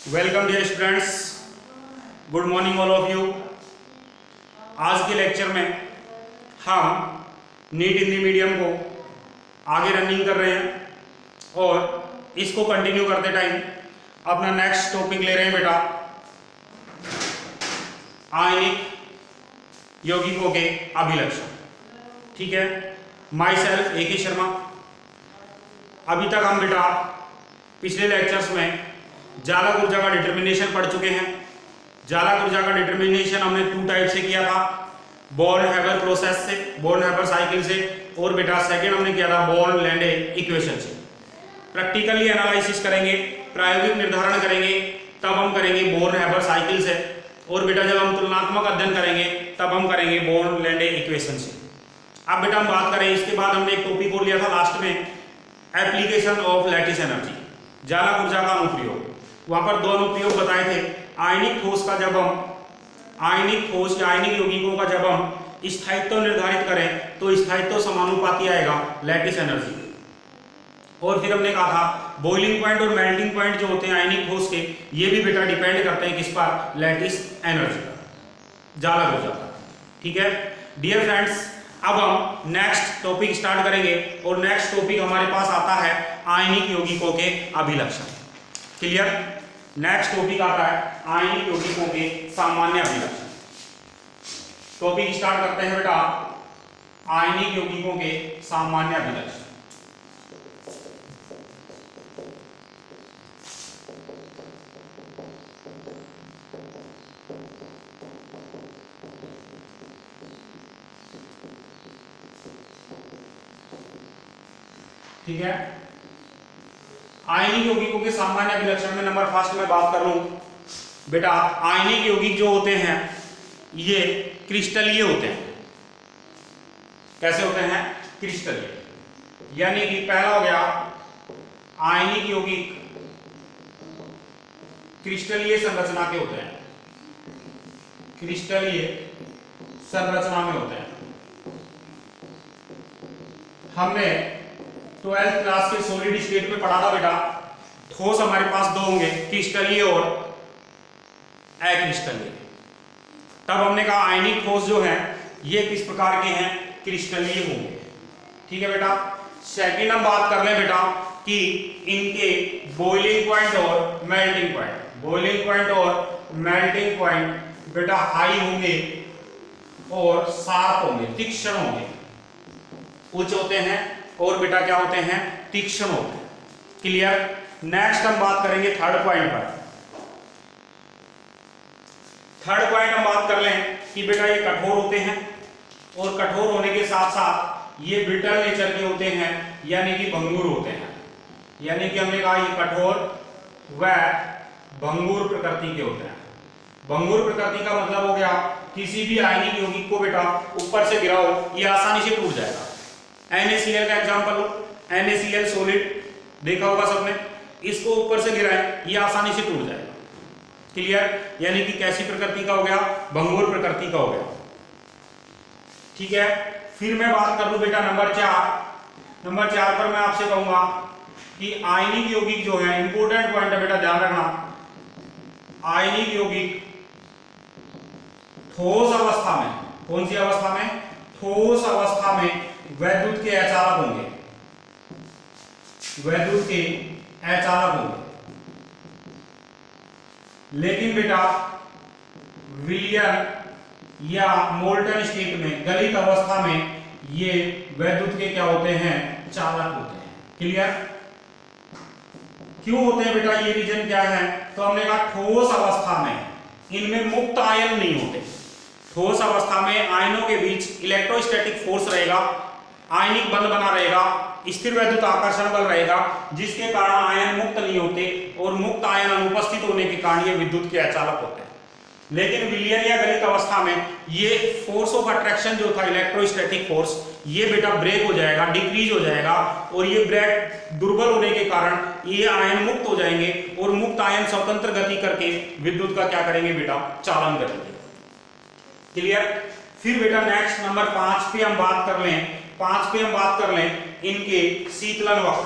Welcome dear students, good morning all of you. आज के lecture में हम नीट हिंदी मीडियम को आगे रनिंग कर रहे हैं और इसको कंटिन्यू करते टाइम अपना नेक्स्ट टॉपिक ले रहे हैं बेटा आयनिक यौगिकों के अभिलक्षण। ठीक है, माई सेल्फ ए के शर्मा। अभी तक हम बेटा पिछले लेक्चर्स में जालक ऊर्जा का डिटर्मिनेशन पढ़ चुके हैं। जालक ऊर्जा का डिटर्मिनेशन हमने टू टाइप से किया था, बॉर्न हैबर प्रोसेस से, बॉर्न हैबर साइकिल से, और बेटा सेकेंड हमने किया था बॉर्न लैंडे इक्वेशन से। प्रैक्टिकली एनालिसिस करेंगे, प्रायोगिक निर्धारण करेंगे, तब हम करेंगे बॉर्न हैबर साइकिल से, और बेटा जब हम तुलनात्मक अध्ययन करेंगे तब हम करेंगे बॉर्न लैंडे इक्वेशन से। अब बेटा हम बात करें, इसके बाद हमने एक टॉपिक और लिया था लास्ट में, एप्लीकेशन ऑफ लैटिस एनर्जी, जालक ऊर्जा का अनुप्रयोग। वहां पर दो अनुप्रयोग बताए थे। आयनिक ठोस का जब हम आयनिक ठोस या आयनिक यौगिकों का जब हम स्थायित्व निर्धारित करें तो स्थायित्व समानुपाती आएगा लैटिस एनर्जी। और फिर हमने कहा था बॉइलिंग पॉइंट और मेल्टिंग पॉइंट जो होते हैं आयनिक ठोस के, ये भी बेटा डिपेंड करते हैं किस पर, लैटिस एनर्जी पर, जालक ऊर्जा पर। ठीक है डियर फ्रेंड्स, अब हम नेक्स्ट टॉपिक स्टार्ट करेंगे और नेक्स्ट टॉपिक हमारे पास आता है आयनिक यौगिकों के अभिलक्षण। क्लियर? नेक्स्ट टॉपिक आता है आयनिक यौगिकों के सामान्य अभिलक्षण। टॉपिक स्टार्ट करते हैं बेटा आयनिक यौगिकों के सामान्य अभिलक्षण। ठीक है, आयनिक यौगिकों के सामान्य अभिलक्षण में नंबर फर्स्ट में बात कर लूं बेटा, आयनिक यौगिक जो होते हैं ये क्रिस्टलीय होते हैं। कैसे होते हैं? क्रिस्टलीय। यानी कि पहला हो गया आयनिक यौगिक क्रिस्टलीय संरचना के होते हैं, क्रिस्टलीय संरचना में होते हैं। हमने 12th क्लास के सॉलिड स्टेट में पढ़ा था बेटा, ठोस हमारे पास दो होंगे, क्रिस्टलीय और अक्रिस्टलीय। तब हमने कहा आयनिक ठोस जो है ये किस प्रकार के हैं, क्रिस्टलीय होंगे। ठीक है बेटा। सेकंड हम बात कर लें बेटा कि इनके बॉइलिंग पॉइंट और मेल्टिंग पॉइंट, बॉइलिंग पॉइंट और मेल्टिंग पॉइंट बेटा हाई होंगे और शार्प होंगे, तीक्ष्ण होंगे, उच्च होते हैं और बेटा क्या होते हैं, तीक्ष्ण होते हैं। क्लियर? नेक्स्ट हम बात करेंगे थर्ड पॉइंट पर। थर्ड पॉइंट हम बात कर लें कि बेटा ये कठोर होते हैं और कठोर होने के साथ साथ ये ब्रिटल नेचर के होते हैं, यानी कि भंगुर होते हैं। यानी कि हमने कहा ये कठोर व भंगुर प्रकृति के होते हैं। भंगुर प्रकृति का मतलब हो गया किसी भी आयनिक यौगिक को बेटा ऊपर से गिराओ ये आसानी से टूट जाएगा। NaCl का एग्जांपल लो, NaCl सॉलिड देखा होगा सबने, इसको ऊपर से गिराएं ये आसानी से टूट जाएगा। क्लियर? यानी कि कैसी प्रकृति का हो गया, भंगुर प्रकृति का हो गया। ठीक है, फिर मैं बात कर लूं बेटा नंबर 4। नंबर 4 पर मैं आपसे कहूंगा कि आयनिक यौगिक जो है, इंपॉर्टेंट पॉइंट है बेटा, ध्यान रखना, आयनिक यौगिक ठोस अवस्था में, कौन सी अवस्था में, ठोस अवस्था में वैद्युत के अचालक होंगे, वैद्युत के अचालक होंगे। लेकिन बेटा विलयन या मोल्टन स्टेट में, गलित अवस्था में ये वैद्युत के क्या होते हैं, चालक होते हैं। क्लियर? क्यों होते हैं बेटा, ये रीजन क्या है? तो हमने कहा ठोस अवस्था में इनमें मुक्त आयन नहीं होते। ठोस अवस्था में आयनों के बीच इलेक्ट्रोस्टैटिक फोर्स रहेगा, आयनिक बंध बना रहेगा, स्थिर वैद्युत आकर्षण बल रहेगा, जिसके कारण आयन मुक्त नहीं होते और मुक्त आयन अनुपस्थित होने के कारण ये विद्युत के अचालक होते हैं। लेकिन विलयन या गलित अवस्था में ये फोर्स ऑफ अट्रैक्शन जो था, इलेक्ट्रोस्टैटिक फोर्स, ये बेटा ब्रेक हो जाएगा, डिक्रीज हो जाएगा, और ये ब्रेक दुर्बल होने के कारण ये आयन मुक्त हो जाएंगे और मुक्त आयन स्वतंत्र गति करके विद्युत का क्या करेंगे बेटा, चालन करेंगे। क्लियर? फिर बेटा नेक्स्ट नंबर 5 पे हम बात कर लें, 5 पे हम बात कर लें इनके शीतलन वक्र।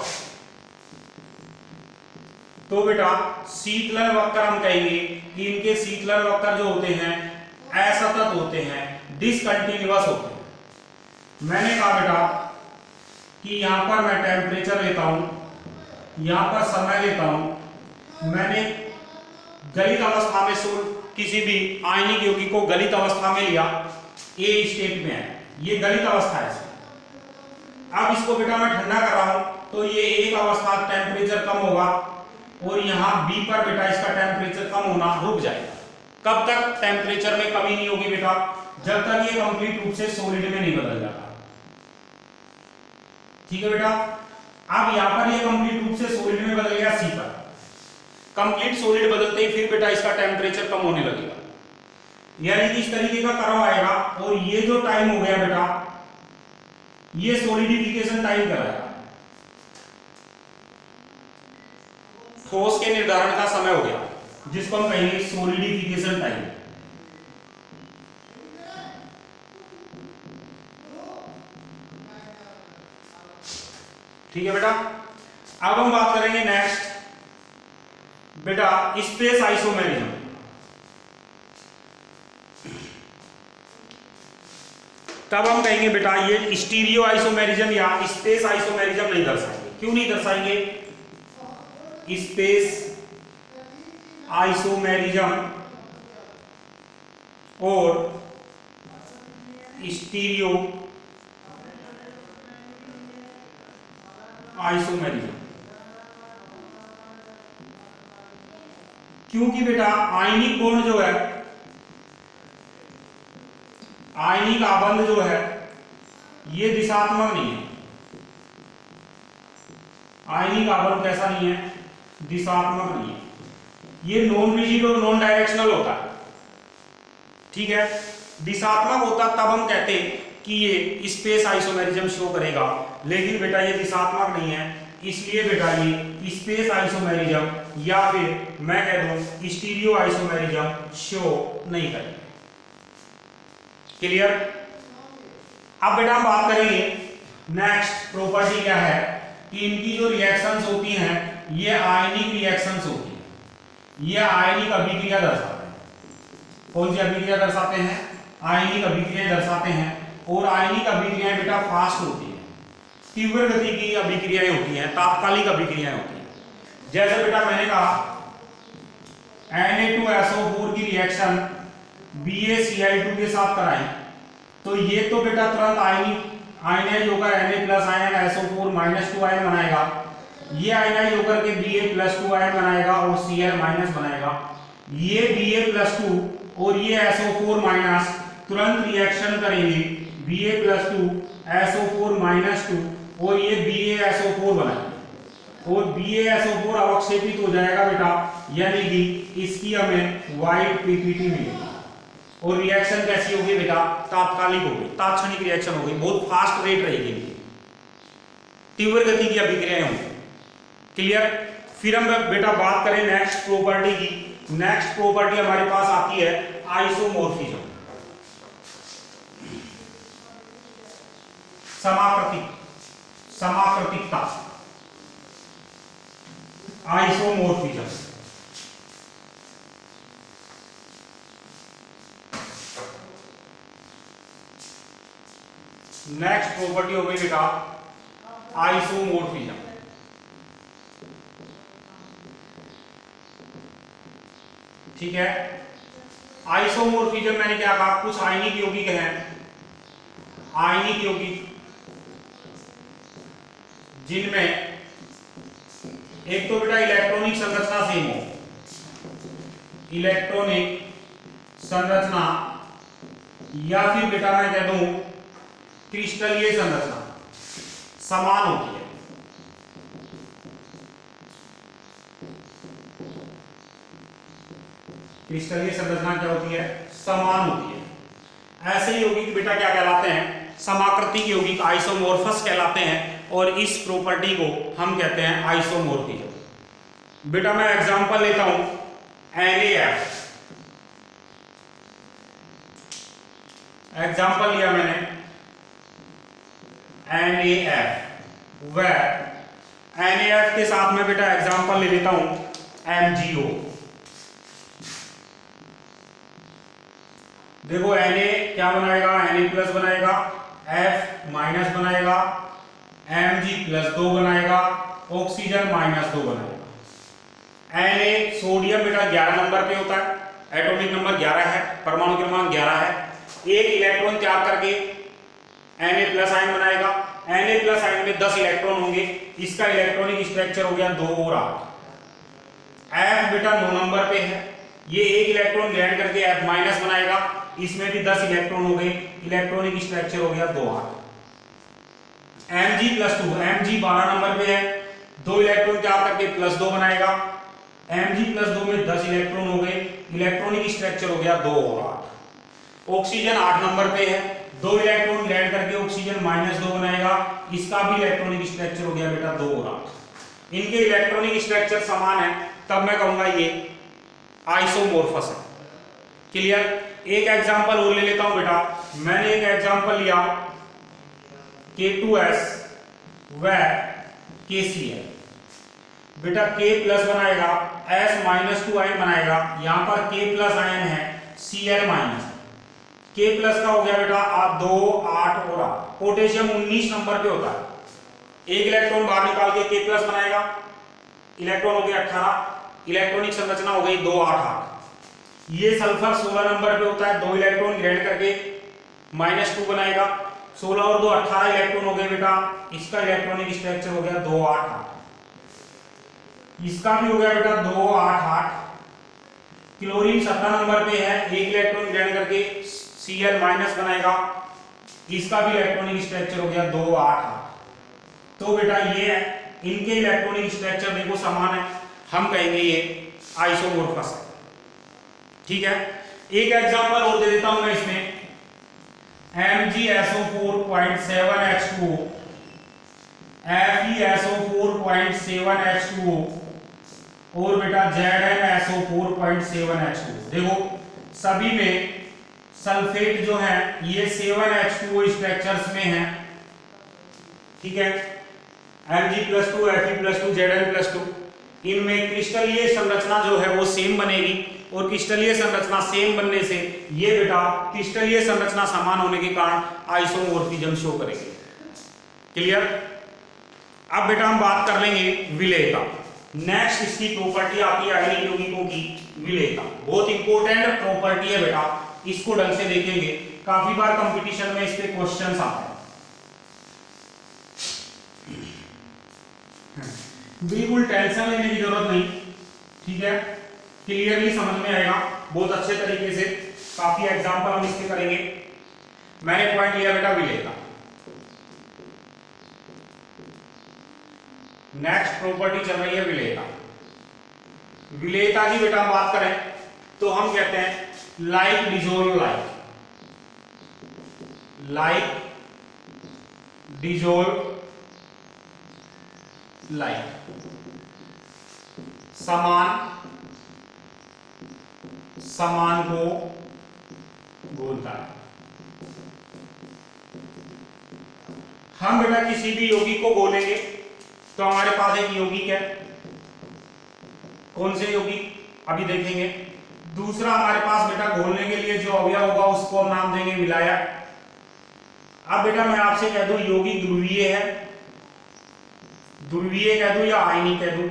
तो बेटा शीतलन वक्र हम कहेंगे कि इनके शीतलन वक्र जो होते हैं असतत होते हैं, डिसकंटिन्यूअस होते हैं। मैंने कहा बेटा कि यहां पर मैं टेम्परेचर लेता हूं, यहां पर समय लेता हूं, मैंने गलित अवस्था में किसी भी आयनिक यौगिक को गलित अवस्था में लिया, ए स्टेट में है, ये गलित अवस्था है। अब इसको बेटा मैं ठंडा कर रहा हूं तो ये एक अवस्था टेम्परेचर कम होगा और यहां बी पर बेटा इसका टेम्परेचर कम होना रुक जाएगा। कब तक टेम्परेचर में कमी नहीं होगी बेटा? जब तक ये कंप्लीट रूप से सॉलिड में नहीं बदल जाता। ठीक है बेटा। अब यहां पर ये कंप्लीट रूप से सॉलिड में बदल गया, सी पर कंप्लीट सॉलिड बदलते ही फिर बेटा इसका टेम्परेचर कम होने लगेगा, यानी कि इस तरीके का कर्व आएगा। और ये जो टाइम हो गया बेटा, ये सॉलिडिफिकेशन टाइम कराएगा, ठोस के निर्धारण का समय हो गया, जिसको हम कहेंगे सॉलिडिफिकेशन टाइम। ठीक है बेटा। अब हम बात करेंगे नेक्स्ट बेटा स्पेस आइसोमेरिज्म। तब हम कहेंगे बेटा ये स्टीरियो आइसोमेरिज्म या स्पेस आइसोमेरिज्म नहीं दर्शाएंगे। क्यों नहीं दर्शाएंगे? स्पेस आइसोमेरिज्म और स्टीरियो आइसोमेरिज्म, क्योंकि बेटा आयनिक बॉन्ड जो है, आयनिक आबंध जो है, ये दिशात्मक नहीं है। आयनिक आबंध कैसा नहीं है? दिशात्मक नहीं है। ये नॉन रिजिड और नॉन डायरेक्शनल होता है। ठीक है। दिशात्मक होता तब हम कहते हैं कि ये स्पेस आइसोमेरिज्म शो करेगा, लेकिन बेटा ये दिशात्मक नहीं है, इसलिए बेटा ये स्पेस आइसोमेरिज्म या फिर मैं कह दूं स्टीरियो आइसोमेरिज्म शो नहीं करेगा। क्लियर? अब बेटा हम बात करेंगे नेक्स्ट प्रॉपर्टी क्या है कि इनकी जो रिएक्शंस होती हैं ये आयनिक रिएक्शंस होती हैं, ये आयनिक अभिक्रिया दर्शाते हैं। कौन सी अभिक्रिया दर्शाते हैं? आयनिक अभिक्रियाएं दर्शाते हैं। और आयनिक अभिक्रियाएं बेटा फास्ट होती है, तीव्र गति की अभिक्रियाएं होती हैं, तात्कालिक अभिक्रियाएं होती हैं। जैसे बेटा मैंने कहा Na2SO4 की रिएक्शन BaCl2 के साथ कराई, तो ये तो बेटा तुरंत आयनाइज होकर Na+ आयन SO4 -2 आयन बनाएगा, ये आयनाइज होकर के Ba+2 आयन बनाएगा और Cl- बनाएगा। ये Ba+2 और ये SO4- तुरंत रिएक्शन करेंगे, Ba+2 SO4- और ये BaSO4 बनाएंगे और BaSO4 अवक्षेपित हो जाएगा बेटा, यानी कि इसकी हमें व्हाइट पीपीटी मिलेगी। और रिएक्शन कैसी होगी बेटा? तात्कालिक होगी, तात्क्षणिक रिएक्शन होगी, बहुत फास्ट रेट रहेगी, तीव्र गति की अभिक्रियाएं होंगी। क्लियर? फिर हम बेटा बात करें नेक्स्ट प्रॉपर्टी की। नेक्स्ट प्रॉपर्टी हमारे पास आती है आइसोमॉर्फिज्म, समाकृतिकता, आइसोमॉर्फिज्म। नेक्स्ट प्रॉपर्टी हो गई बेटा आइसोमॉर्फिज्म। ठीक है। आइसोमॉर्फिज्म मैंने क्या कहा? कुछ आयनिक यौगिक हैं, आयनिक यौगिक जिनमें एक तो बेटा इलेक्ट्रॉनिक संरचना सेम हो, इलेक्ट्रॉनिक संरचना, या फिर बेटा मैं कह दूं क्रिस्टलीय संरचना समान होती है। क्रिस्टलीय संरचना क्या होती है? समान होती है। ऐसे यौगिक बेटा क्या कहलाते हैं? समाकृतिक यौगिक, आइसोमॉर्फस कहलाते हैं। और इस प्रॉपर्टी को हम कहते हैं आइसोमॉर्फिज्म। बेटा मैं एग्जांपल लेता हूं NaF, एग्जांपल लिया मैंने NaF, वह NaF के साथ में बेटा एग्जांपल ले लेता हूं MgO। देखो Na क्या बनाएगा, Na प्लस बनाएगा, F माइनस बनाएगा, Mg+2 बनाएगा, ऑक्सीजन -2 बनाएगा। Na सोडियम बेटा 11 नंबर पे होता है, एटॉमिक नंबर 11 है, परमाणु क्रमांक 11 है। एक इलेक्ट्रॉन त्याग करके Na+ आयन बनाएगा। Na+ आयन में 10 इलेक्ट्रॉन होंगे, इसका इलेक्ट्रॉनिक स्ट्रक्चर हो गया 2 और 8। F बेटा 9 नंबर पे है, ये एक इलेक्ट्रॉन ग्रहण करके F- बनाएगा, इसमें भी 10 इलेक्ट्रॉन हो गए, इलेक्ट्रॉनिक स्ट्रक्चर हो गया 2 8। Mg+2, Mg 12 नंबर पे है, 2 इलेक्ट्रॉन त्याग करके +2 बनाएगा, Mg+2 में 10 इलेक्ट्रॉन हो गए, इलेक्ट्रॉनिक स्ट्रक्चर हो गया 2 और 8। ऑक्सीजन 8 नंबर पे है, 2 इलेक्ट्रॉन ग्रहण करके ऑक्सीजन -2 बनाएगा, इसका भी इलेक्ट्रॉनिक स्ट्रक्चर हो गया बेटा 2 और 8। इनके इलेक्ट्रॉनिक स्ट्रक्चर समान है, तब मैं कहूंगा ये आइसोमॉर्फस है। क्लियर। एक एग्जांपल और ले लेता हूं बेटा, मैंने एक एग्जांपल लिया K2S व KCl। बेटा K प्लस बनाएगा, S-2 आयन बनाएगा, यहां पर K+ आयन है, Cl माइनस। K प्लस का हो गया बेटा 2 8 और 8। पोटेशियम 19 नंबर पे होता है, एक इलेक्ट्रॉन बाहर निकाल के K+ बनाएगा, इलेक्ट्रॉन हो गया 18, इलेक्ट्रॉनिक संरचना हो गई 2 8 8। ये सल्फर 16 नंबर पे होता है, 2 इलेक्ट्रॉन ग्रहण करके -2 बनाएगा, 16 और 2 18 इलेक्ट्रॉन हो गए बेटा, इसका इलेक्ट्रॉनिक स्ट्रक्चर हो गया 2 8 8। इसका भी हो गया बेटा 2 8 8। क्लोरीन 17 नंबर पे है, एक इलेक्ट्रॉन ग्रहण करके Cl- बनाएगा, इसका भी इलेक्ट्रॉनिक स्ट्रक्चर हो गया 2 8 8। तो बेटा ये इनके इलेक्ट्रॉनिक स्ट्रक्चर देखो समान है, हम कहेंगे ये आइसोमॉर्फस है। ठीक है। एक एग्जांपल और दे देता हूं मैं इसमें, MgSO4.7H2O, FeSO4.7H2O और बेटा ZnSO4.7H2O। देखो सभी में सल्फेट जो है ये 7H2O स्ट्रक्चर्स में है। ठीक है, Mg+2, Fe+2, Zn+2, इनमें क्रिस्टलीय संरचना जो है वो सेम बनेगी, और क्रिस्टलीय संरचना सेम बनने से ये बेटा क्रिस्टलीय संरचना समान होने के कारण आइसोमॉर्फिज्म शो करेंगे। क्लियर। अब बेटा हम बात कर लेंगे विलेयता। नेक्स्ट इसकी प्रॉपर्टी आती है आयनिक यौगिकों की विलेयता। बहुत इंपॉर्टेंट प्रॉपर्टी है बेटा, इसको ढंग से देखेंगे, काफी बार कंपटीशन में इस पे क्वेश्चंस आते हैं। बिल्कुल टेंशन लेने की जरूरत नहीं, ठीक है, क्लियरली समझ में आएगा बहुत अच्छे तरीके से। काफी एग्जांपल हम इसके करेंगे। मैंने पॉइंट लिया बेटा विलेयता। नेक्स्ट प्रॉपर्टी चल रही है विलेयता। विलेयता की बेटा हम बात करें तो हम कहते हैं like dissolve like, like dissolve like, समान समान को घोलता है। हम बेटा किसी भी यौगिक को घोलेंगे तो हमारे पास एक यौगिक है, कौन से यौगिक अभी देखेंगे। दूसरा हमारे पास बेटा घोलने के लिए जो अवयव होगा उसको हम नाम देंगे विलायक। अब बेटा मैं आपसे कह दूं यौगिक ध्रुवीय है, ध्रुवीय कह दूं या आयनिक कह दूं,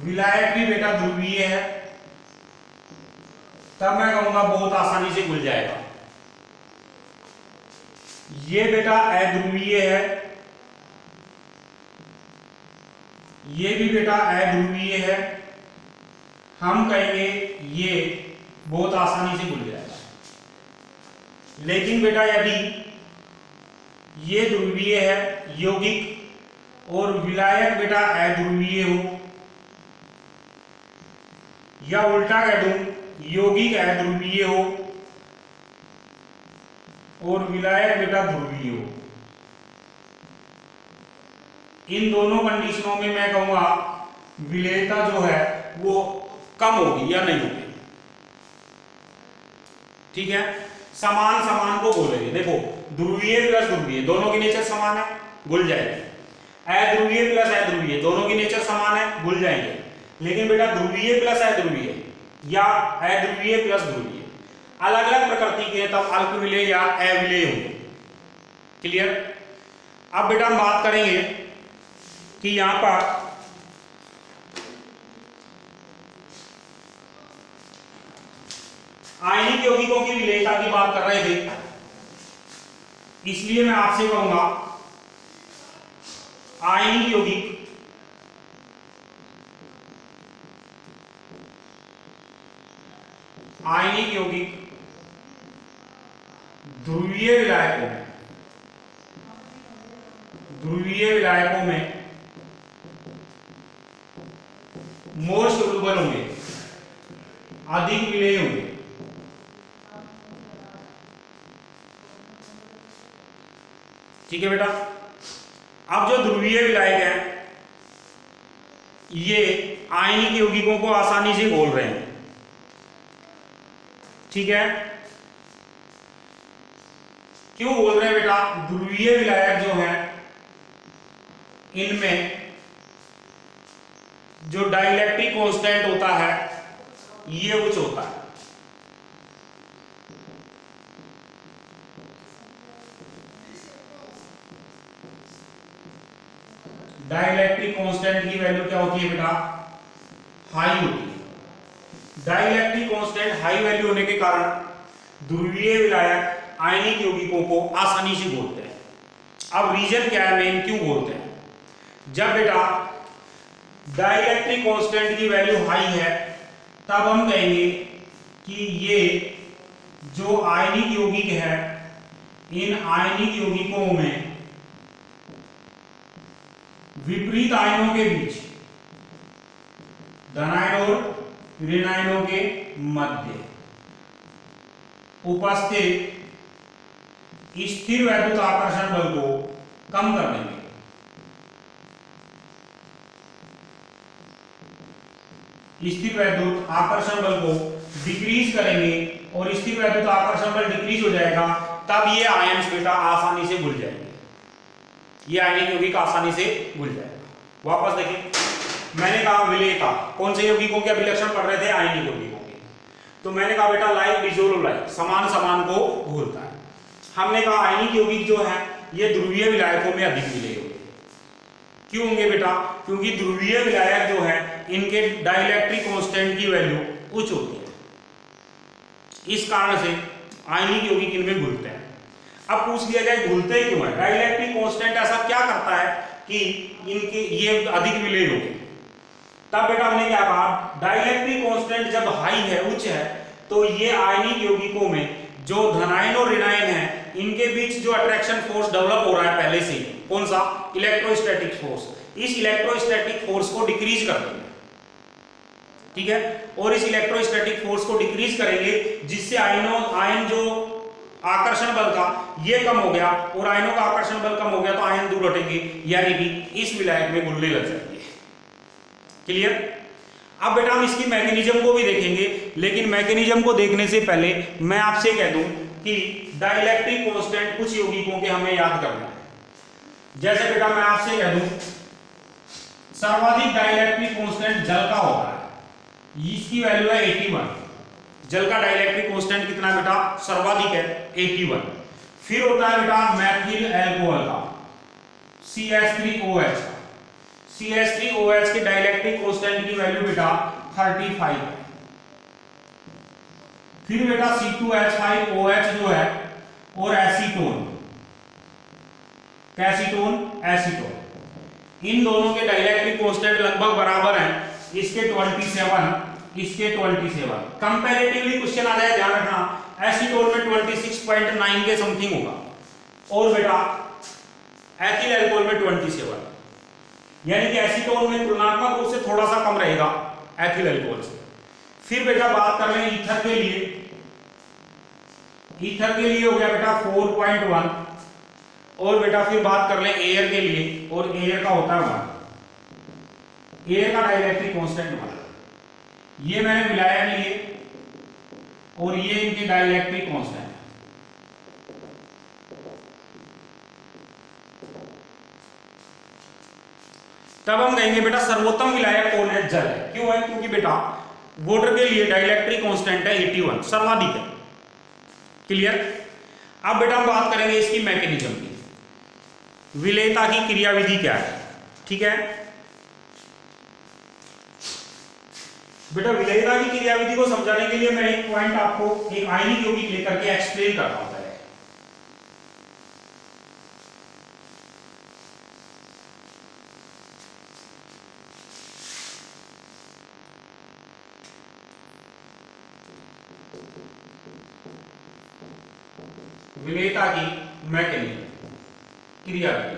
विलायक भी बेटा ध्रुवीय है, तब मैं कहूंगा बहुत आसानी से घुल जाएगा। ये बेटा अध्रुवीय है, ये भी बेटा अध्रुवीय है, हम कहेंगे ये बहुत आसानी से घुल जाएगा। लेकिन बेटा यदि ये ध्रुवीय है यौगिक और विलायक बेटा अध्रुवीय हो, या उल्टा कह दूं यौगिक अध्रुवीय हो और विलायक बेटा ध्रुवीय हो, इन दोनों कंडीशनों में मैं कहूंगा विलेयता जो है वो कम होगी या नहीं होगी। ठीक है, समान समान को घोलेंगे। देखो ध्रुवीय प्लस ध्रुवीय दोनों की नेचर समान है, घुल जाएगी। अध्रुवीय प्लस अध्रुवीय दोनों की नेचर भूल जाएंगे। लेकिन बेटा ध्रुवीय प्लस अध्रुवीय या अध्रुवीय प्लस ध्रुवीय अलग अलग प्रकृति के, तब अल्पविलेय या अविलेय होंगे। क्लियर। अब बेटा हम बात करेंगे कि यहां पर आयनिक यौगिकों की विलेयता की बात कर रहे थे, इसलिए मैं आपसे कहूंगा आयनिक यौगिक ध्रुवीय विलायकों में मोर सोल्यूबल होंगे, अधिक विलेय होंगे। ठीक है बेटा। अब जो ध्रुवीय विलायक है ये आयनिक यौगिकों को आसानी से घोल रहे हैं। ठीक है, क्यों बोल रहे हैं बेटा? ध्रुवीय विलायक जो है इनमें जो डाइलेक्ट्रिक कांस्टेंट होता है ये उच्च होता है। डाइलेक्ट्रिक कांस्टेंट की वैल्यू क्या होती है बेटा? हाई होती है। डाइलेक्ट्रिक कांस्टेंट हाई वैल्यू होने के कारण ध्रुवीय विलायक आयनिक यौगिकों को आसानी से घोलते हैं। अब रीजन क्या है मेन, क्यों घोलते हैं? जब बेटा डाइलेक्ट्रिक कांस्टेंट की वैल्यू हाई है तब हम कहेंगे कि ये जो आयनिक यौगिक है इन आयनिक यौगिकों में विपरीत आयनों के बीच, धनायन और ऋणायनों के मध्य उपस्थित स्थिर वैद्युत आकर्षण बल को कम कर देंगे। स्थिर वैद्युत आकर्षण बल को डिक्रीज करेंगे और स्थिर वैद्युत आकर्षण बल डिक्रीज हो जाएगा, तब ये आयन्स बेटा आसानी से घुल जाएंगे। ये आयनिक यौगिक आसानी से घुल जाएगा। वापस देखिए, मैंने कहा विलेयता, कौन से यौगिकों के अभिलक्षण पढ़ रहे थे? आयनिक यौगिकों के। तो मैंने कहा बेटा लाइक डिसोल्व लाइक, समान समान को घोलता है। हमने कहा आयनिक यौगिक जो है ये ध्रुवीय विलायकों में अधिक विलेय होंगे। क्यों होंगे बेटा? क्योंकि ध्रुवीय विलायक जो है इनके डाइलेक्ट्रिक कांस्टेंट की वैल्यू उच्च होती है, इस कारण से आयनिक यौगिक इनमें घुलते हैं। अब पूछ लिया जाए घुलते क्यों है? डाइलेक्ट्रिक कांस्टेंट ऐसा क्या करता है कि इनके ये अधिक विलेय होंगे? तब बेटा हमने क्या कहा, डाइलेक्ट्रिक कांस्टेंट जब हाई है, उच्च है, तो ये आयनिक यौगिकों में जो धनायन और ऋणायन है इनके बीच जो अट्रैक्शन फोर्स डेवलप हो रहा है पहले से, कौन सा? Electrostatic force. इस इलेक्ट्रोस्टैटिक फोर्स को डिक्रीज कर देंगे। ठीक है, और इस इलेक्ट्रोस्टैटिक फोर्स को डिक्रीज करेंगे जिससे आयन जो आकर्षण बल था ये कम हो गया, और आयनों का आकर्षण बल कम हो गया तो आयन दूर हटेंगे, यानी कि इस विलायक में घुलने लग जाएंगे। क्लियर। अब बेटा हम इसकी मैकेनिज्म को भी देखेंगे, लेकिन मैकेनिज्म को देखने से पहले मैं आपसे कह दूं कि डाइलेक्ट्रिक कांस्टेंट कुछ यौगिकों के हमें याद करना है। जैसे बेटा मैं आपसे कह दूं सर्वाधिक डाइलेक्ट्रिक कांस्टेंट जल का होता है, इसकी वैल्यू है 81। जल का डाइलेक्ट्रिक कांस्टेंट कितना बेटा? सर्वाधिक है 81। फिर होता है बेटा मैथिल अल्कोहल का CH3OH। CH3OH के डाइलेक्ट्रिक कांस्टेंट की वैल्यू बेटा 35 है। फिर बेटा C2H5OH जो है और एसीटोन, कैसीटोन, एसीटोन, इन दोनों के डाइलेक्ट्रिक कांस्टेंट लगभग बराबर हैं। इसके 27, इसके 27। कंपैरेटिवली क्वेश्चन आ जाए, ध्यान रखना, एसीटोन में 26.9 के समथिंग होगा और बेटा एथिल अल्कोहल में 27, यानी कि एसीटोन में तुलनात्मक रूप से थोड़ा सा कम रहेगा एथिल अल्कोहल से। फिर बेटा बात कर रहे हैं ईथर के लिए। ईथर के लिए हो गया बेटा 4.1, और बेटा फिर बात कर लें एयर के लिए, और एयर का होता है 1। एयर का डाइलेक्ट्रिक कांस्टेंट 1। ये मैंने विलायक लिए और ये इनके डाइलेक्ट्रिक कांस्टेंट। तब हम कहेंगे बेटा सर्वोत्तम विलायक कौन है? जल है। क्यों है? क्योंकि बेटा वाटर के लिए डाइलेक्ट्रिक कांस्टेंट है 81, सर्वाधिक है। क्लियर? अब बेटा हम बात करेंगे इसकी मैकेनिज्म की, विलेयता की क्रियाविधि क्या है। ठीक है बेटा, विलेयता की क्रियाविधि को समझाने के लिए मैं एक पॉइंट आपको एक आयनिक यौगिक लेकर के एक्सप्लेन करता हूं। विलेयता की मैकेनिज्म, क्रियाविधि।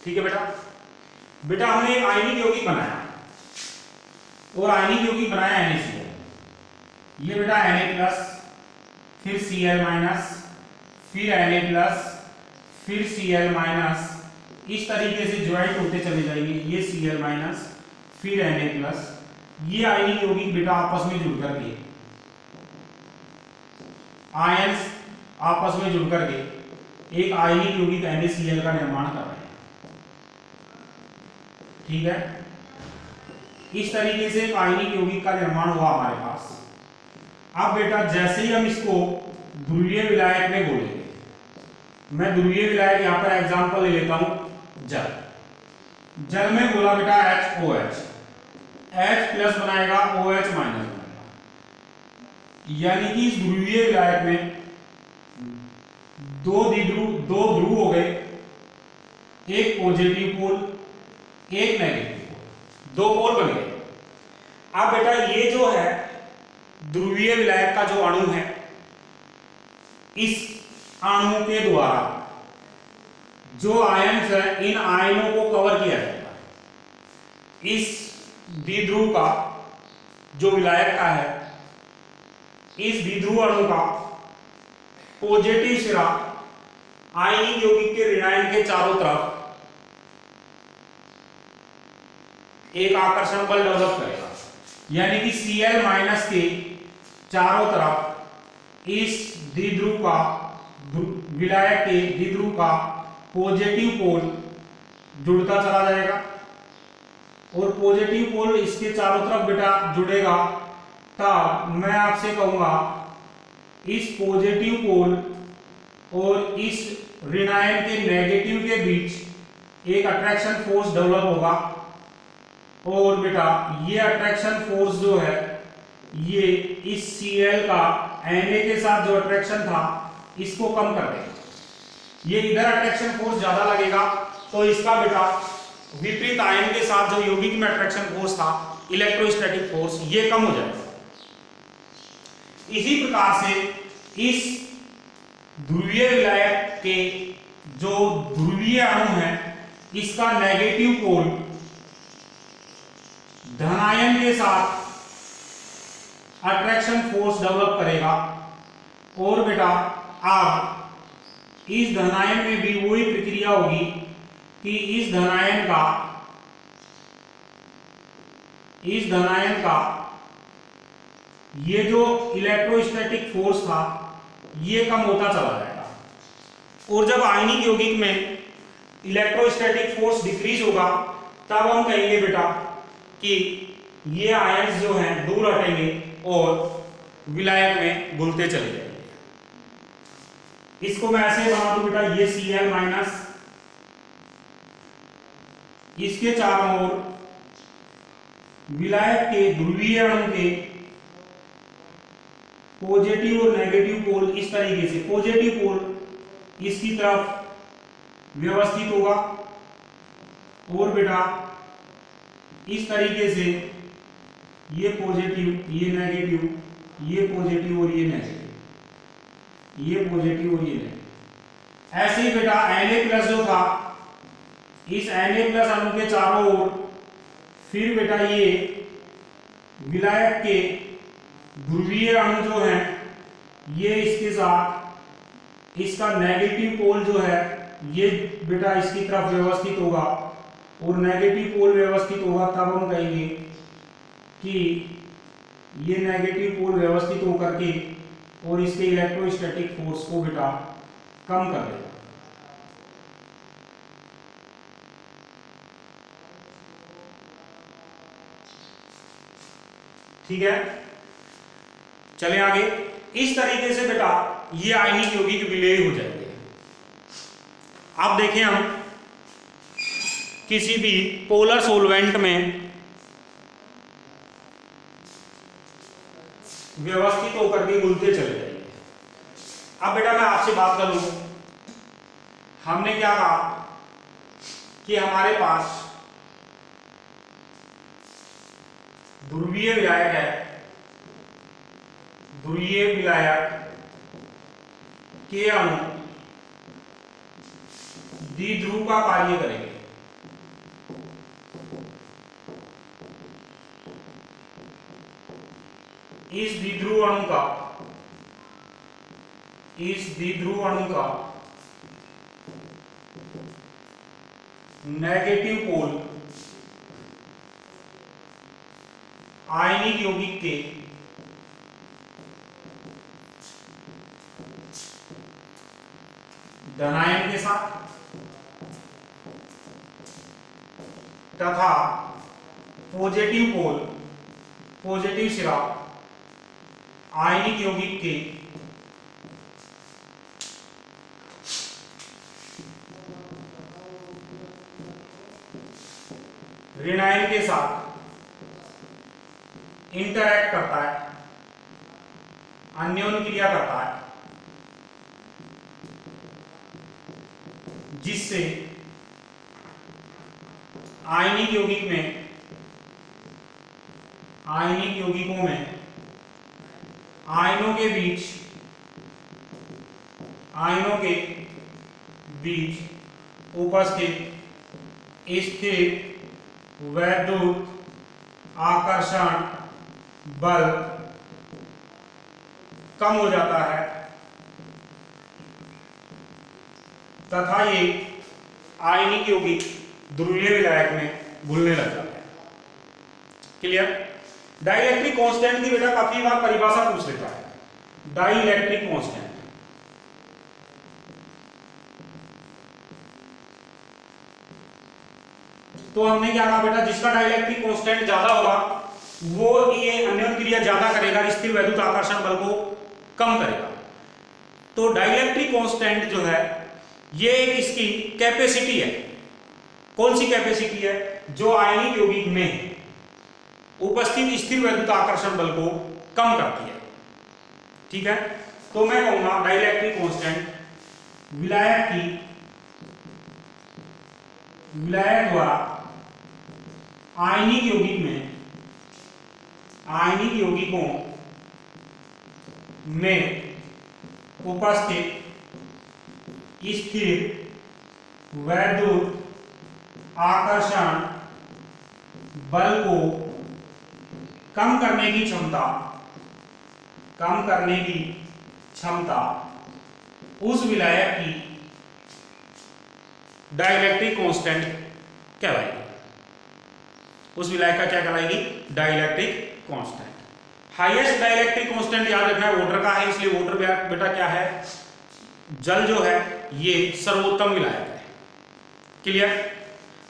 ठीक है बेटा, बेटा हमने एक आयनिक यौगिक बनाया और आयनिक यौगिक बनाया NaCl। ये बेटा Na+, फिर Cl-, फिर Na+, फिर Cl-, इस तरीके से ज्वाइंट होते चले जाएंगे। ये Cl-, फिर Na+, ये आयनिक यौगिक बेटा आपस में जुड़ करके आयंस आपस में जुड़कर के एक आयनिक यौगिक NaCl का निर्माण कर रहे हैं। ठीक है, इस तरीके से एक आयनिक यौगिक का निर्माण हुआ हमारे पास। अब बेटा जैसे ही हम इसको ध्रुवीय विलायक में घोलेंगे, मैं ध्रुवीय विलायक यहां पर एग्जांपल ले लेता हूं जल। जल में घोला बेटा HOH, H+ बनाएगा, OH- बनाएगा, यानी कि इस ध्रुवीय विलायक में दो ध्रुव हो गए, एक पॉजिटिव पोल, एक नेगेटिव पोल, दो पोल बन गए। अब बेटा ये जो है ध्रुवीय विलायक का जो अणु है, इस अणु के द्वारा जो आयन्स है, इन आयनों को कवर किया जाता है। इस द्विध्रुव का जो विलायक का है, इस द्विध्रुव अणु का पॉजिटिव सिरा आयनिक यौगिक के ऋणायन के चारों तरफ एक आकर्षण बल डेवलप करेगा, यानी कि Cl- के चारों तरफ इस द्विध्रुव का विलायक के द्विध्रुव का पॉजिटिव पोल जुड़ता चला जाएगा और पॉजिटिव पोल इसके चारों तरफ बेटा जुड़ेगा। तब मैं आपसे कहूंगा इस पॉजिटिव पोल और इस ऋणायन के नेगेटिव के बीच एक अट्रैक्शन फोर्स डेवलप होगा और बेटा ये अट्रैक्शन फोर्स जो है ये इस Cl का Na के साथ जो अट्रैक्शन था इसको कम कर देगा। ये इधर अट्रैक्शन फोर्स ज्यादा लगेगा तो इसका बेटा विपरीत आयन के साथ जो यौगिक में अट्रैक्शन फोर्स था, इलेक्ट्रोस्टैटिक फोर्स, ये कम हो जाएगा। इसी प्रकार से इस ध्रुवीय विलायक के जो ध्रुवीय अणु है, इसका नेगेटिव पोल धनायन के साथ अट्रैक्शन फोर्स डेवलप करेगा और बेटा अब इस धनायन में भी वही प्रक्रिया होगी कि इस धनायन का ये जो इलेक्ट्रोस्टैटिक फोर्स था ये कम होता चला जाएगा और जब आयनिक यौगिक में इलेक्ट्रोस्टैटिक फोर्स डिक्रीज होगा तब हम कहेंगे बेटा कि ये आयन्स जो हैं दूर हटेंगे और विलायक में घुलते चले जाएंगे। इसको मैं ऐसे बना दूं बेटा, ये Cl-, इसके चारों ओर विलायक के ध्रुवीय अणु के पॉजिटिव और नेगेटिव पोल इस तरीके से, पॉजिटिव पोल इसकी तरफ व्यवस्थित होगा और बेटा इस तरीके से ये पॉजिटिव, ये नेगेटिव, ये पॉजिटिव और ये नेगेटिव, ये पॉजिटिव और ये नेगेटिव। ऐसे ही बेटा Na+ जो था, इस Na+ अणु के चारों ओर फिर बेटा ये विलायक के ध्रुवीय अणु जो है ये इसके साथ इसका नेगेटिव पोल जो है ये बेटा इसकी तरफ व्यवस्थित होगा और नेगेटिव पोल व्यवस्थित होगा। तब हम कहेंगे कि ये नेगेटिव पोल व्यवस्थित होकर के और इसके इलेक्ट्रोस्टैटिक फोर्स को बेटा कम कर देगा। ठीक है, चले आगे। इस तरीके से बेटा ये आयनिक यौगिक विलेय हो जाएंगे। अब देखें हम किसी भी पोलर सोलवेंट में व्यवस्थित होकर के घुलते चले जाएंगे। अब बेटा मैं आपसे बात करूं, हमने क्या कहा कि हमारे पास ध्रुवीय विलायक है, ध्रुवीय विलायक के अणु द्विध्रुव का कार्य करेंगे। इस द्विध्रुव अणु का नेगेटिव पोल आयनिक यौगिक के धनायन के साथ तथा पॉजिटिव पोल, पॉजिटिव सिरा आयनिक यौगिक के ऋणायन के साथ इंटरैक्ट करता है, अन्योन क्रिया करता है, जिससे आयनिक यौगिकों में आयनों के बीच उपस्थित स्थिर वैद्युत आकर्षण बल कम हो जाता है तथा ये आयनिक यौगिक ध्रुवीय विलायक में घुलने लग जाता है। क्लियर? डाइलेक्ट्रिक कांस्टेंट की बेटा काफी बार परिभाषा पूछ लेता है। डाइलेक्ट्रिक कांस्टेंट तो हमने क्या कहा बेटा, जिसका डाइलेक्ट्रिक कांस्टेंट ज्यादा होगा वो ये अन्योन क्रिया ज्यादा करेगा, स्थिर वैद्युत आकर्षण बल को कम करेगा। तो डाइलेक्ट्रिक कांस्टेंट जो है ये एक इसकी कैपेसिटी है। कौन सी कैपेसिटी है? जो आयनिक यौगिक में उपस्थित स्थिर वैद्युत आकर्षण बल को कम करती है। ठीक है, तो मैं कहूंगा डाइलेक्ट्रिक कांस्टेंट विलायक द्वारा आयनिक यौगिकों में उपस्थित स्थिर वैद्युत आकर्षण बल को कम करने की क्षमता उस विलायक की डाइलेक्ट्रिक कांस्टेंट कहलाएगी। उस विलायक का क्या कहलाएगी? Dielectric constant. Highest dielectric constant याद रखना है वाटर का है, इसलिए वाटर बेटा क्या है? जल जो है ये सर्वोत्तम विलायक है। क्लियर?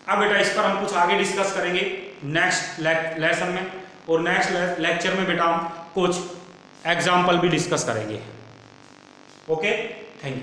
अब बेटा इस पर हम कुछ आगे डिस्कस करेंगे नेक्स्ट लेसन में, और नेक्स्ट लेक्चर में बेटा हम कुछ एग्जाम्पल भी डिस्कस करेंगे। Okay, thank you.